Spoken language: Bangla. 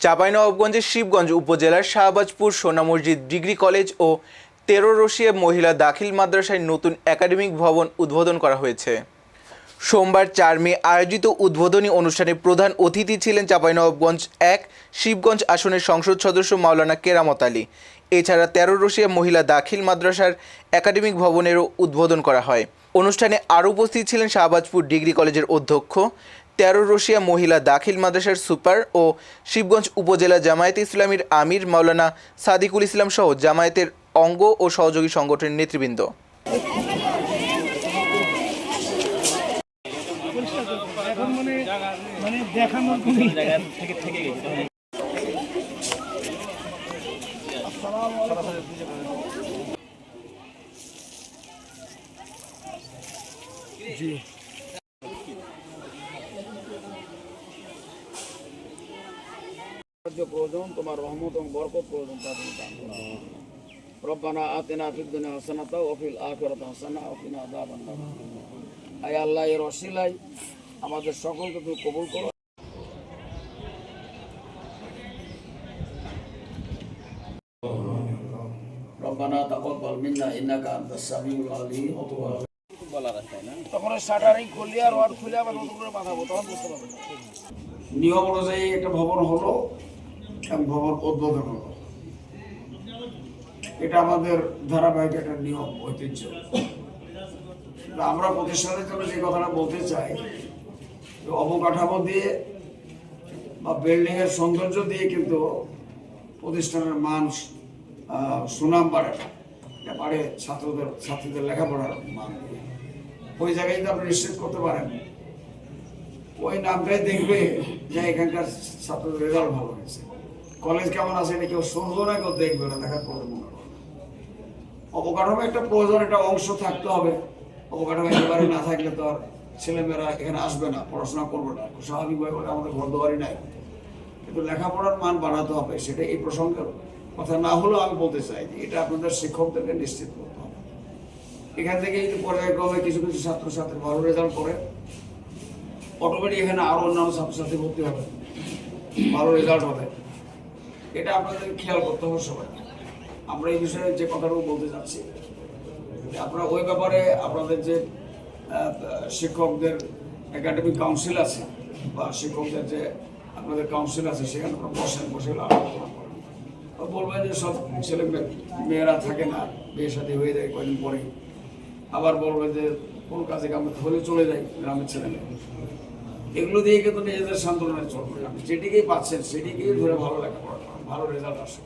চাঁপাইনবাবগঞ্জের শিবগঞ্জ উপজেলার শাহবাজপুর সোনা মসজিদ ডিগ্রি কলেজ ও ১৩ রশিয়া মহিলা দাখিল মাদ্রাসায় নতুন একাডেমিক ভবন উদ্বোধন করা হয়েছে। সোমবার ৪ মে আয়োজিত উদ্বোধনী অনুষ্ঠানে প্রধান অতিথি ছিলেন চাঁপাইনবাবগঞ্জ ১ শিবগঞ্জ আসনের সংসদ সদস্য মাওলানা কেরামত আলী। এছাড়া ১৩ রশিয়া মহিলা দাখিল মাদ্রাসার একাডেমিক ভবনেরও উদ্বোধন করা হয়। অনুষ্ঠানে আরও উপস্থিত ছিলেন শাহবাজপুর ডিগ্রি কলেজের অধ্যক্ষ, ১৩ রশিয়া মহিলা দাখিল মাদ্রাসার সুপার ও শিবগঞ্জ উপজেলা জামায়াতে ইসলামীর আমির মাওলানা সাদিকুল ইসলাম সহ জামায়াতের অঙ্গ ও সহযোগী সংগঠনের নেতৃবৃন্দ। প্রয়োজন, তোমার রহমত এবং বরকত প্রয়োজন, তাদের দান করো। রব্বানা আতিনা ফিদ দুনিয়া হাসানাতাও ওয়া ফিল আখিরাতি হাসানাতাও ওয়া কিনা আযাবান নার। আয় আল্লাহ, এর ওসিলায় আমাদের সকলকে তুমি কবুল করো। রব্বানা তাকাব্বাল মিন্না ইন্নাকা আনতাস সামিউল আলিম। তখন শাটারিং খুলে আর রড খুলে আবার নতুন করে বাঁধাবো, তখন বুঝতে পারবেন। নিয়ম অনুযায়ী একটা ভবন হলো, ভবন উদ্বোধন হলো। এটা আমাদের ধারাবাহিক একটা নিয়ম, ঐতিহ্য। আমরা প্রতিষ্ঠানের জন্য যে কথাটা বলতে চাই, অবকাঠামো দিয়ে বা বিল্ডিং এর সৌন্দর্য দিয়ে কিন্তু প্রতিষ্ঠানের মান সুনাম বাড়ে না, এটা বাড়ে ছাত্রীদের লেখাপড়ার মান। ওই জায়গায় যদি আপনি নিশ্চিত করতে পারেন, ওই নামটাই দেখবে যে এখানকার ছাত্রদের রেজাল্ট ভালো হয়েছে। কলেজ কেমন আছে এটা কেউ শুনবো না, কেউ দেখবে না, দেখার পরে মনে করবে। অবকাঠামো একটা প্রয়োজন, একটা অংশ থাকতে হবে। অবকাঠামো একেবারে না থাকলে তো আর ছেলেমেয়েরা এখানে আসবে না, পড়াশোনা করবে না। স্বাভাবিকভাবে আমাদের ঘর দুয়ারি নাই, কিন্তু লেখাপড়ার মান বাড়াতে হবে। সেটা এই প্রসঙ্গের কথা না হলেও আমি বলতে চাই যে এটা আপনাদের শিক্ষকদেরকে নিশ্চিত করতে হবে। এখান থেকে যদি পর্যায়ক্রমে কিছু কিছু ছাত্রছাত্রী ভালো রেজাল্ট করে, অটোমেটিক এখানে আরো অন্যান্য ছাত্রছাত্রী ভর্তি হবে, ভালো রেজাল্ট হবে। এটা আপনাদের খেয়াল করতে হবে সবাই। আমরা এই বিষয়ে যে কথাটুকু বলতে চাচ্ছি, আপনারা ওই ব্যাপারে আপনাদের যে শিক্ষকদের একাডেমিক কাউন্সিল আছে বা শিক্ষকদের যে আপনাদের কাউন্সিল আছে, সেখানে আপনারা বসে আলোচনা করেন। বলবেন যে সব ছেলে মেয়েরা থাকে না, বিয়ে শাদী হয়ে যায় কয়েকদিন পরে, আবার বলবে যে কোন কাজে কামে হলে চলে যায় গ্রামের ছেলে মেয়ে। এগুলো দিয়ে কিন্তু নিজেদের সান্ত্বনা চলবে। আপনি যেটিকেই পাচ্ছেন সেটিকেই ধরে ভালো লেখাপড়া করেন, ভালো রেজাল্ট আসে।